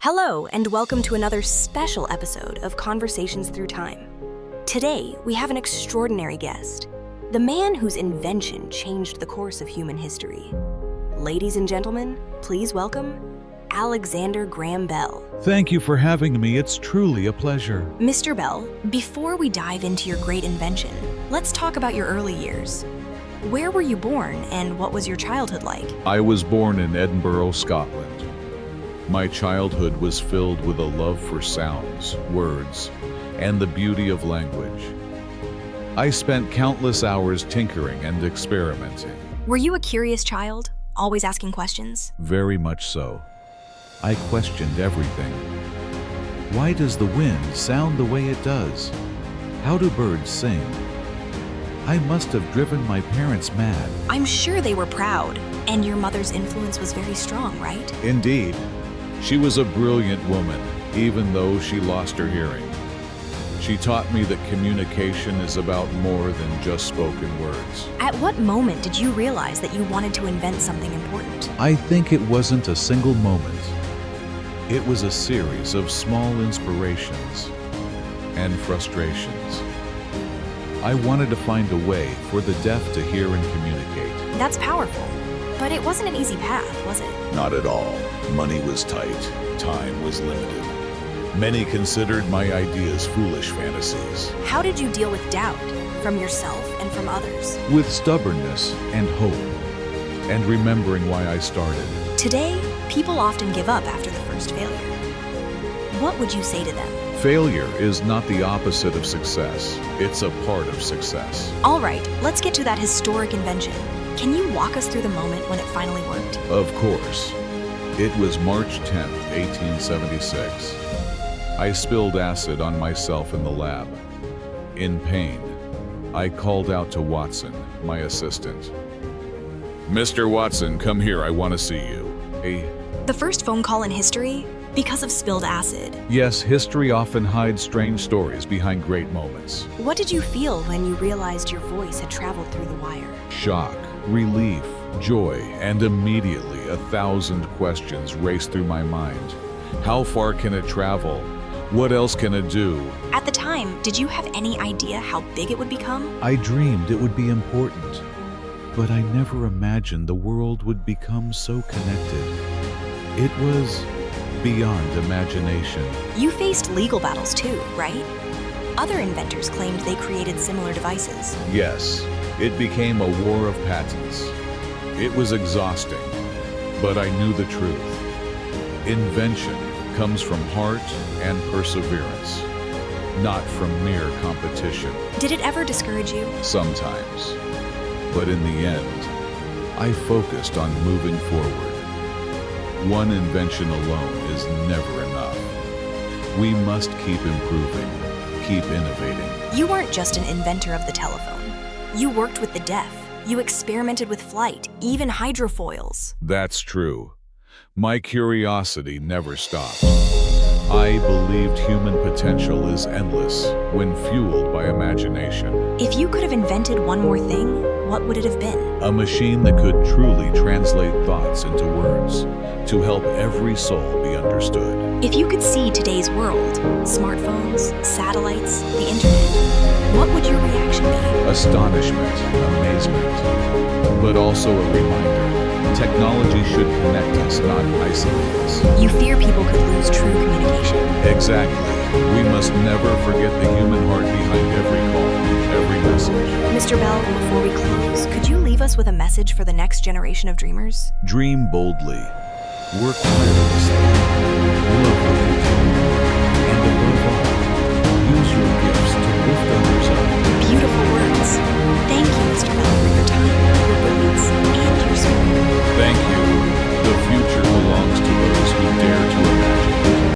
Hello, and welcome to another special episode of Conversations Through Time. Today, we have an extraordinary guest, the man whose invention changed the course of human history. Ladies and gentlemen, please welcome Alexander Graham Bell. Thank you for having me. It's truly a pleasure. Mr. Bell, before we dive into your great invention, let's talk about your early years. Where were you born, and what was your childhood like? I was born in Edinburgh, Scotland. My childhood was filled with a love for sounds, words, and the beauty of language. I spent countless hours tinkering and experimenting. Were you a curious child, always asking questions? Very much so. I questioned everything. Why does the wind sound the way it does? How do birds sing? I must have driven my parents mad. I'm sure they were proud, and your mother's influence was very strong, right? Indeed. She was a brilliant woman, even though she lost her hearing. She taught me that communication is about more than just spoken words. At what moment did you realize that you wanted to invent something important? I think it wasn't a single moment. It was a series of small inspirations and frustrations. I wanted to find a way for the deaf to hear and communicate. That's powerful, but it wasn't an easy path, was it? Not at all. Money was tight. Time was limited. Many considered my ideas foolish fantasies. How did you deal with doubt from yourself and from others? With stubbornness and hope, and remembering why I started. Today, people often give up after the first failure. What would you say to them? Failure is not the opposite of success. It's a part of success. All right, let's get to that historic invention. Can you walk us through the moment when it finally worked? Of course. It was March 10th, 1876. I spilled acid on myself in the lab. In pain, I called out to Watson, my assistant. Mr. Watson, come here, I want to see you. The first phone call in history? Because of spilled acid. Yes, history often hides strange stories behind great moments. What did you feel when you realized your voice had traveled through the wire? Shock, relief, joy, and immediately 1,000 questions raced through my mind. How far can it travel? What else can it do? At the time, did you have any idea how big it would become? I dreamed it would be important, but I never imagined the world would become so connected. It was beyond imagination. You faced legal battles too, right? Other inventors claimed they created similar devices. Yes, it became a war of patents. It was exhausting, but I knew the truth. Invention comes from heart and perseverance, not from mere competition. Did it ever discourage you? Sometimes, but in the end, I focused on moving forward. One invention alone is never enough. We must keep improving, keep innovating. You weren't just an inventor of the telephone. You worked with the deaf. You experimented with flight, even hydrofoils. That's true. My curiosity never stopped. I believed human potential is endless when fueled by imagination. If you could have invented one more thing, what would it have been? A machine that could truly translate thoughts into words to help every soul be understood. If you could see today's world, smartphones, satellites, the internet, what would your reaction be? Astonishment, amazement, but also a reminder. Technology should connect us, not isolate us. You fear people could lose true communication. Exactly. We must never forget the human heart behind every call, every message. Mr. Bell, before we close, could you leave us with a message for the next generation of dreamers? Dream boldly. Work tirelessly.